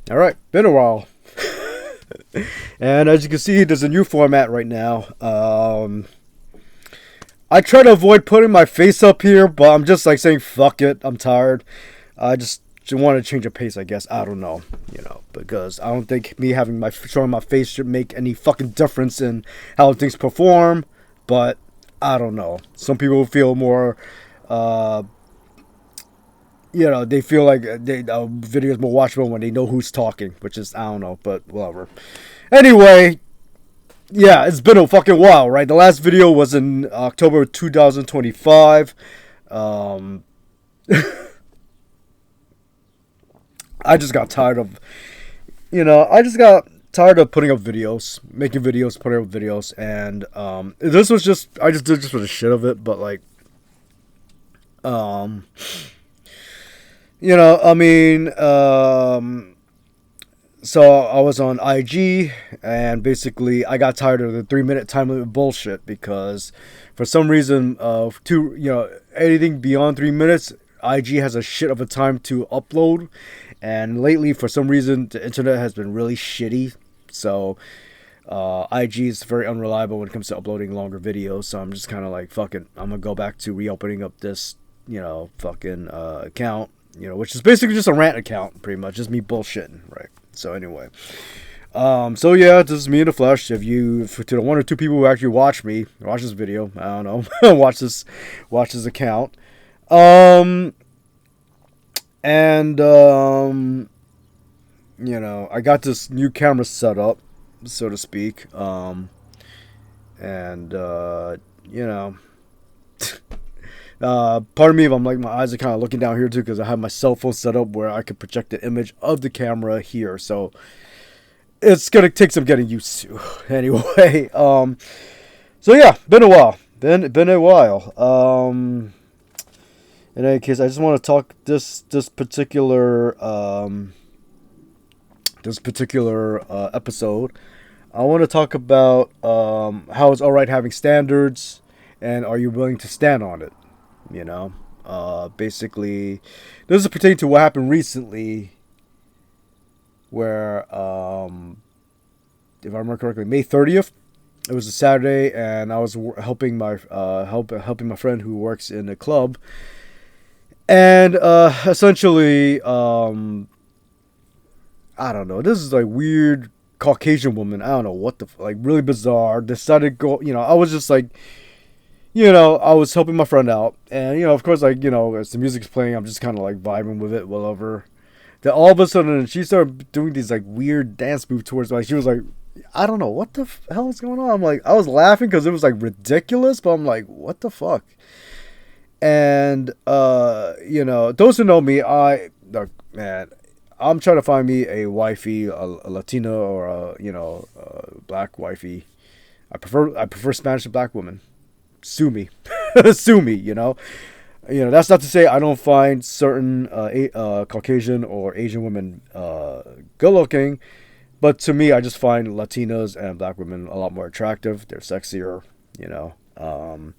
All right, been a while. And as you can see, there's a new format right now. I try to avoid putting my face up here, but I'm just like saying, fuck it. I'm tired. I just want to change a pace, I guess. I don't know, because I don't think me having showing my face should make any fucking difference in how things perform. But I don't know. Some people feel more, uh, they feel like video is more watchable when they know who's talking, which is I don't know, but whatever. Anyway, yeah, it's been a fucking while, right? The last video was in October 2025. Um, I just got tired of, I just got tired of putting up videos, making videos, putting up videos, and this was I just did just for the shit of it, but like, um, I mean, so I was on IG, and basically I got tired of the 3 minute time limit bullshit because for some reason, anything beyond 3 minutes, IG has a shit of a time to upload, and lately for some reason the internet has been really shitty, so IG is very unreliable when it comes to uploading longer videos. So I'm just kind of like, fuck it, I'm gonna go back to reopening up this, fucking account, which is basically just a rant account, pretty much, just me bullshitting, right? So anyway, so yeah, this is me in the flesh. To the one or two people who actually watch this video, I don't know, watch this account, and I got this new camera set up, so to speak, and pardon me if I'm like my eyes are kind of looking down here too, because I have my cell phone set up where I can project the image of the camera here, so it's gonna take some getting used to. Anyway, so yeah, been a while. Been a while. In any case, I just want to talk this particular episode. I want to talk about how it's all right having standards, and are you willing to stand on it? Basically, this is pertaining to what happened recently, where, if I remember correctly, May 30th. It was a Saturday, and I was helping my friend who works in a club, and essentially, I don't know. This is like weird Caucasian woman. I don't know what like really bizarre. Decided go. I was just like, I was helping my friend out, and of course, like, as the music's playing, I'm just kind of like vibing with it, whatever. Then all of a sudden, she started doing these like weird dance moves towards me. Like, she was like, I don't know what the hell is going on. I'm like, I was laughing because it was like ridiculous, but I'm like, what the fuck? And those who know me, look, man, I'm trying to find me a wifey, a Latina or a black wifey. I prefer Spanish to black women. Sue me, sue me. That's not to say I don't find certain Caucasian or Asian women good looking, but to me, I just find Latinas and black women a lot more attractive. They're sexier, and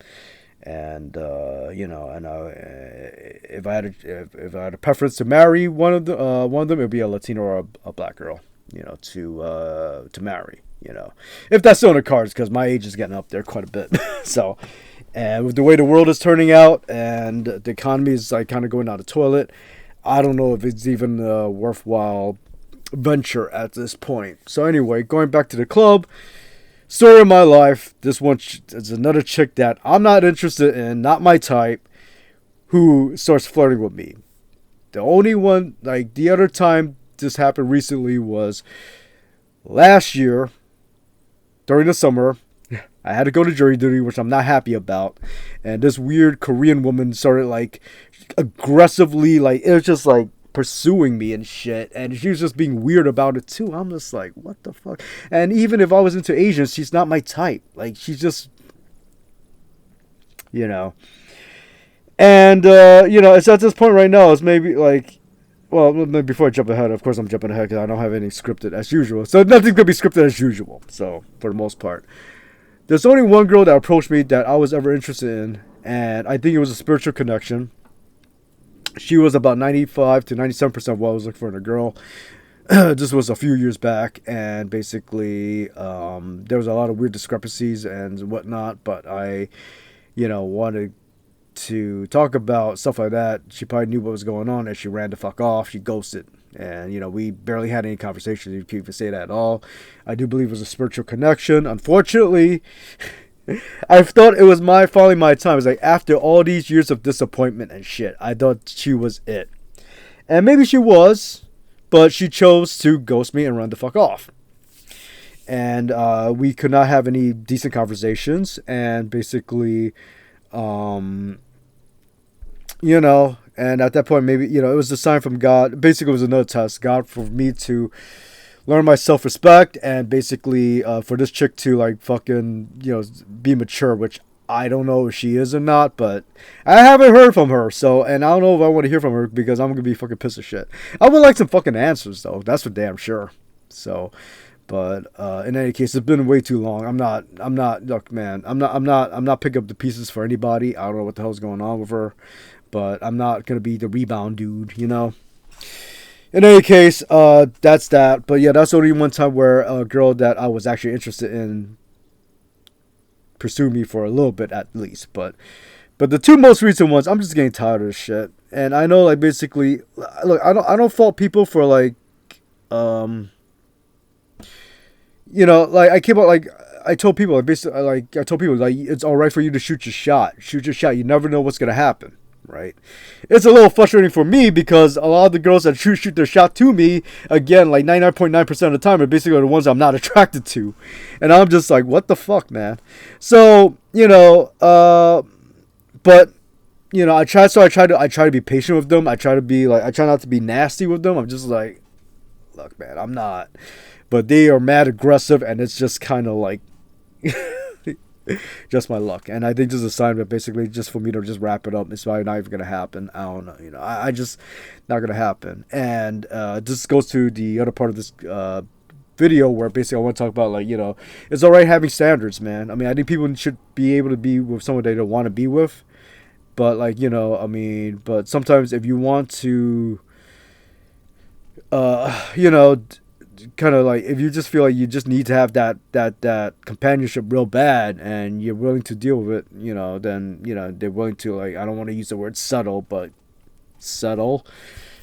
if I had a preference to marry one of them, it would be a Latino or a black girl, to marry. If that's still in the cards, because my age is getting up there quite a bit. So, and with the way the world is turning out and the economy is like kind of going down the toilet, I don't know if it's even a worthwhile venture at this point. So anyway, going back to the club, story of my life. This one is another chick that I'm not interested in, not my type, who starts flirting with me. The only one, like the other time this happened recently was last year during the summer. I had to go to jury duty, which I'm not happy about. And this weird Korean woman started like aggressively, like it was just like pursuing me and shit. And she was just being weird about it too. I'm just like, what the fuck? And even if I was into Asians, she's not my type. Like, she's just, And, it's at this point right now, it's maybe like, well, before I jump ahead, of course I'm jumping ahead because I don't have anything scripted as usual. So nothing's going to be scripted as usual. So, for the most part. There's only one girl that approached me that I was ever interested in, and I think it was a spiritual connection. She was about 95 to 97% what I was looking for in a girl. This was a few years back, and basically there was a lot of weird discrepancies and whatnot. But I, wanted to talk about stuff like that. She probably knew what was going on, and she ran the fuck off. She ghosted. And, we barely had any conversations. You can't even say that at all. I do believe it was a spiritual connection. Unfortunately, I thought it was finally my time. It's like after all these years of disappointment and shit, I thought she was it. And maybe she was, but she chose to ghost me and run the fuck off. And we could not have any decent conversations. And basically, and at that point, maybe, it was a sign from God. Basically, it was another test. God for me to learn my self-respect and basically for this chick to, like, fucking, be mature, which I don't know if she is or not, but I haven't heard from her. So, and I don't know if I want to hear from her because I'm going to be fucking pissed as shit. I would like some fucking answers, though. That's for damn sure. So, but in any case, it's been way too long. Look, man, I'm not picking up the pieces for anybody. I don't know what the hell's going on with her. But I'm not going to be the rebound dude, In any case, that's that. But yeah, that's only one time where a girl that I was actually interested in pursued me for a little bit at least. But the two most recent ones, I'm just getting tired of this shit. And I know, like, basically, look, I don't fault people for, like, like, I came out, like, I told people, like, basically, like, it's all right for you to shoot your shot. Shoot your shot. You never know what's going to happen. Right, it's a little frustrating for me because a lot of the girls that shoot their shot to me, again, like 99.9% of the time, are basically the ones I'm not attracted to, and I'm just like, what the fuck, man. So but I try to be patient with them. I try not to be nasty with them. I'm just like, look, man, I'm not, but they are mad aggressive, and it's just kind of like. Just my luck, and I think this is a sign that basically just for me to just wrap it up, it's probably not even gonna happen. I don't know, I just not gonna happen. And this goes to the other part of this video where basically I want to talk about, like, it's all right having standards, man. I mean, I think people should be able to be with someone they don't want to be with, but like, but sometimes if you want to, kind of like, if you just feel like you just need to have that companionship real bad and you're willing to deal with it, then they're willing to, like, I don't want to use the word subtle, but settle,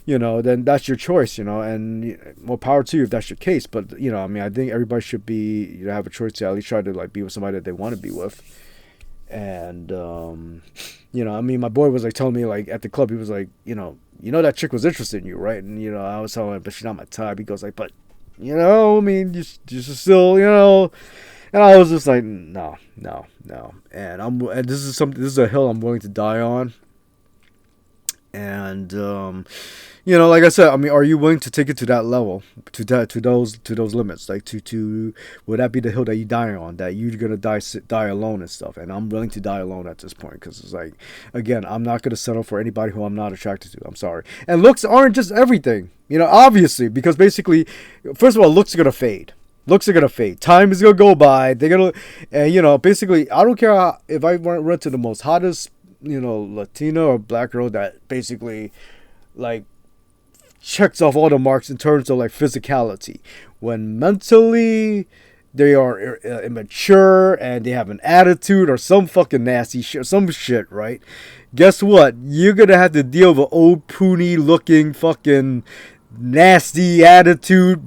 then that's your choice, and more power to you if that's your case. But I mean, I think everybody should be, have a choice to at least try to, like, be with somebody that they want to be with. And I mean, my boy was, like, telling me, like, at the club, he was like, that chick was interested in you, right? And I was telling him, but she's not my type. He goes like, but I mean, you should still, and I was just like, no. And this is a hill I'm willing to die on. And, like I said, I mean, are you willing to take it to that level, to those limits? Like, would that be the hill that you die on, that you're going to die alone and stuff? And I'm willing to die alone at this point, because it's like, again, I'm not going to settle for anybody who I'm not attracted to. I'm sorry. And looks aren't just everything, obviously, because basically, first of all, looks are going to fade. Time is going to go by. They're going to, and, basically, I don't care if I run to the most hottest, Latino or black girl that basically, like, checks off all the marks in terms of, like, physicality. When mentally they are immature and they have an attitude or some fucking nasty shit, some shit, right? Guess what? You're gonna have to deal with an old poony looking fucking nasty attitude,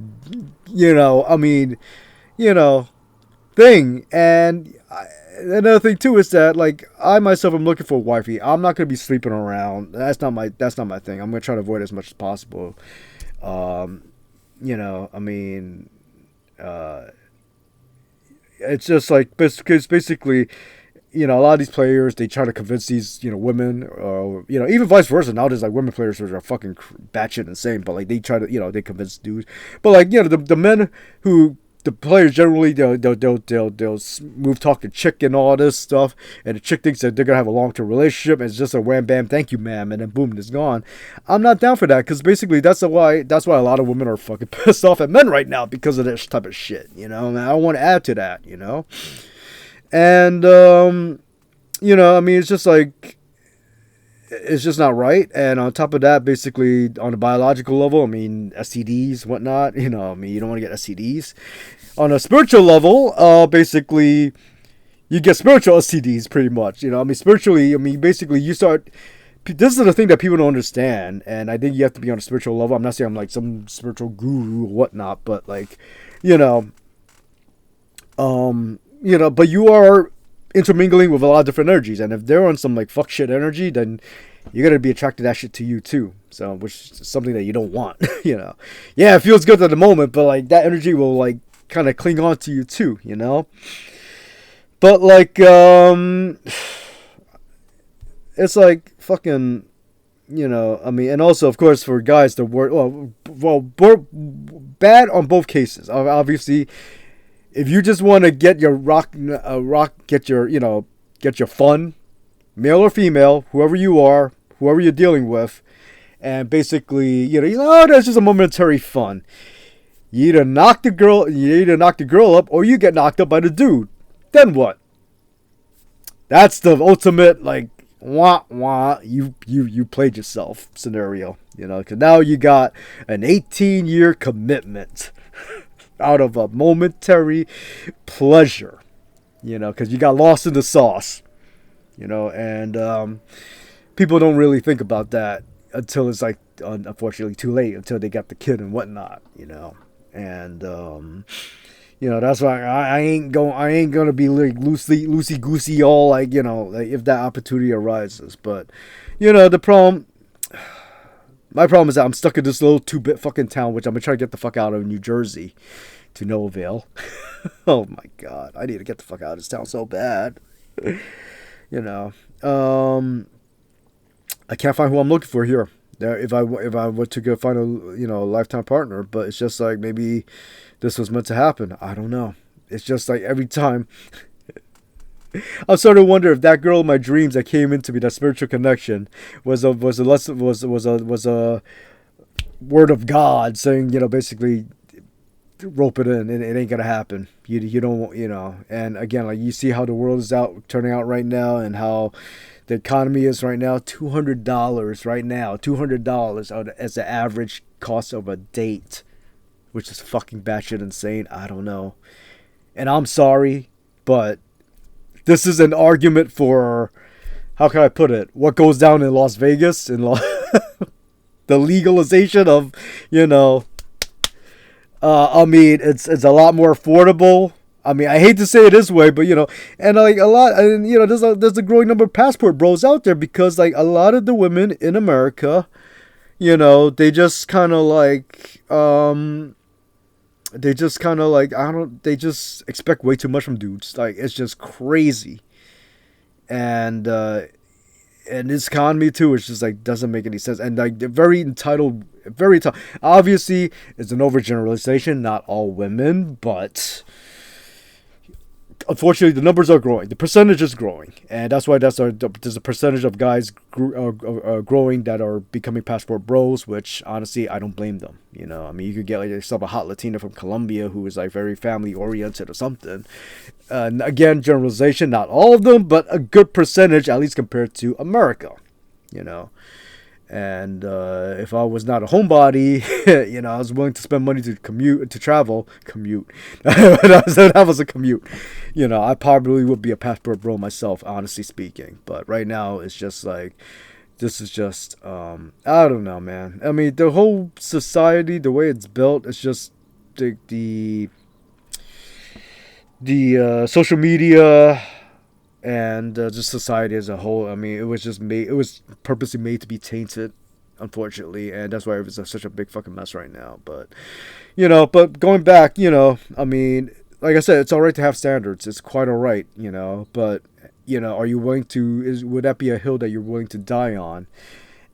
thing. And another thing too is that, like, I myself am looking for a wifey. I'm not gonna be sleeping around. That's not my thing. I'm gonna try to avoid it as much as possible. It's just like, because basically, a lot of these players, they try to convince these, women, or, even vice versa. Nowadays, like, women players are fucking batshit insane, but, like, they try to, they convince dudes. But, like, the men who, the players generally, they'll smooth talk a chick and all this stuff, and the chick thinks that they're gonna have a long-term relationship, and it's just a wham bam, thank you ma'am, and then boom, it's gone. I'm not down for that, because basically that's why a lot of women are fucking pissed off at men right now, because of this type of shit, and I don't want to add to that, and I mean, it's just like, it's just not right. And on top of that, basically on a biological level, I mean, STDs, whatnot, I mean, you don't want to get STDs. On a spiritual level, basically, you get spiritual STDs pretty much. I mean, spiritually, I mean, basically, you start. This is the thing that people don't understand, and I think you have to be on a spiritual level. I'm not saying I'm like some spiritual guru or whatnot, but like, but you are intermingling with a lot of different energies, and if they're on some like fuck shit energy, then you're gonna be attracted to that shit to you too. So, which is something that you don't want. Yeah, it feels good at the moment, but like that energy will like kind of cling on to you too. But like, it's like fucking, I mean, and also of course for guys, the word, bad on both cases. Obviously, if you just want to get your get your fun, male or female, whoever you are, whoever you're dealing with, and basically, that's just a momentary fun. You either knock the girl up, or you get knocked up by the dude. Then what? That's the ultimate like wah wah. You played yourself scenario. Because now you got an 18-year commitment out of a momentary pleasure. Because you got lost in the sauce. And people don't really think about that until it's like unfortunately too late, until they got the kid and whatnot. And that's why I ain't gonna be like loosey goosey all like like if that opportunity arises. But my problem is that I'm stuck in this little 2-bit fucking town, which I'm gonna try to get the fuck out of, New Jersey, to no avail. Oh my god, I need to get the fuck out of this town so bad. I can't find who I'm looking for here. If I were to go find a lifetime partner, but it's just like maybe this was meant to happen. I don't know. It's just like every time I'm starting to wonder if that girl in my dreams that came into me, that spiritual connection, was a word of God saying, basically rope it in. It ain't gonna happen. You don't, and again, like you see how the world is turning out right now, and how the economy is right now. $200 right now. $200 as the average cost of a date, which is fucking batshit insane. I don't know. And I'm sorry, but this is an argument for, how can I put it, what goes down in Las Vegas, the legalization of, I mean, it's a lot more affordable. I mean, I hate to say it this way, but and like a lot, and there's a growing number of passport bros out there, because like a lot of the women in America, they just kind of like, they just expect way too much from dudes. Like, it's just crazy. And this economy too, it's just like doesn't make any sense. And like they're very entitled. Obviously, it's an overgeneralization. Not all women, but unfortunately, the numbers are growing. The percentage is growing, and that's why there's a percentage of guys growing that are becoming passport bros. Which honestly, I don't blame them. I mean, you could get like yourself a hot Latina from Colombia who is like very family oriented or something. Again, generalization, not all of them, but a good percentage, at least compared to America. And if I was not a homebody, I was willing to spend money to commute. That was a commute. I probably would be a passport bro myself, honestly speaking. But right now, it's just like, this is just, I don't know, man. I mean, the whole society, the way it's built, it's just the social media and just society as a whole. I mean, it was purposely made to be tainted, unfortunately, and that's why it's such a big fucking mess right now. But but going back, I mean, like I said, it's all right to have standards. It's quite all right, but are you willing to, would that be a hill that you're willing to die on?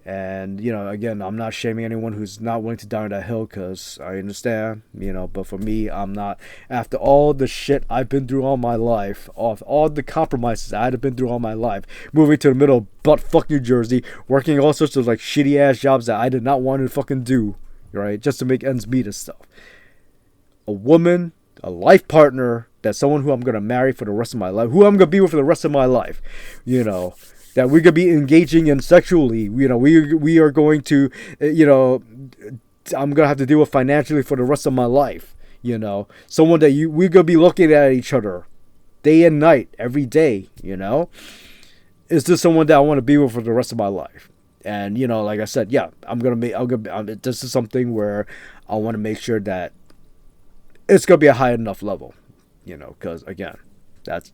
And, again, I'm not shaming anyone who's not willing to die on that hill, because I understand, but for me, I'm not. After all the shit I've been through all my life, all the compromises I'd have been through all my life, moving to the middle of butt-fuck New Jersey, working all sorts of, like, shitty-ass jobs that I did not want to fucking do, right, just to make ends meet and stuff. A woman, a life partner, that's someone who I'm going to marry for the rest of my life, who I'm going to be with for the rest of my life, that we're gonna be engaging in sexually. We are going to, I'm gonna have to deal with financially for the rest of my life. Someone that we're gonna be looking at each other day and night, every day. Is this someone that I want to be with for the rest of my life? And like I said, yeah, this is something where I want to make sure that it's gonna be a high enough level, because again, it's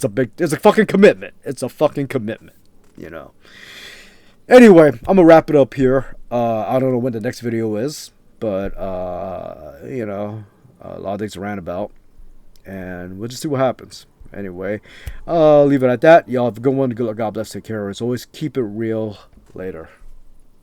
a fucking commitment. It's a fucking commitment, Anyway, I'm gonna wrap it up here. I don't know when the next video is, but a lot of things to rant about, and we'll just see what happens. Anyway, I'll leave it at that. Y'all have a good one. Good luck. God bless. Take care. As always, keep it real. Later.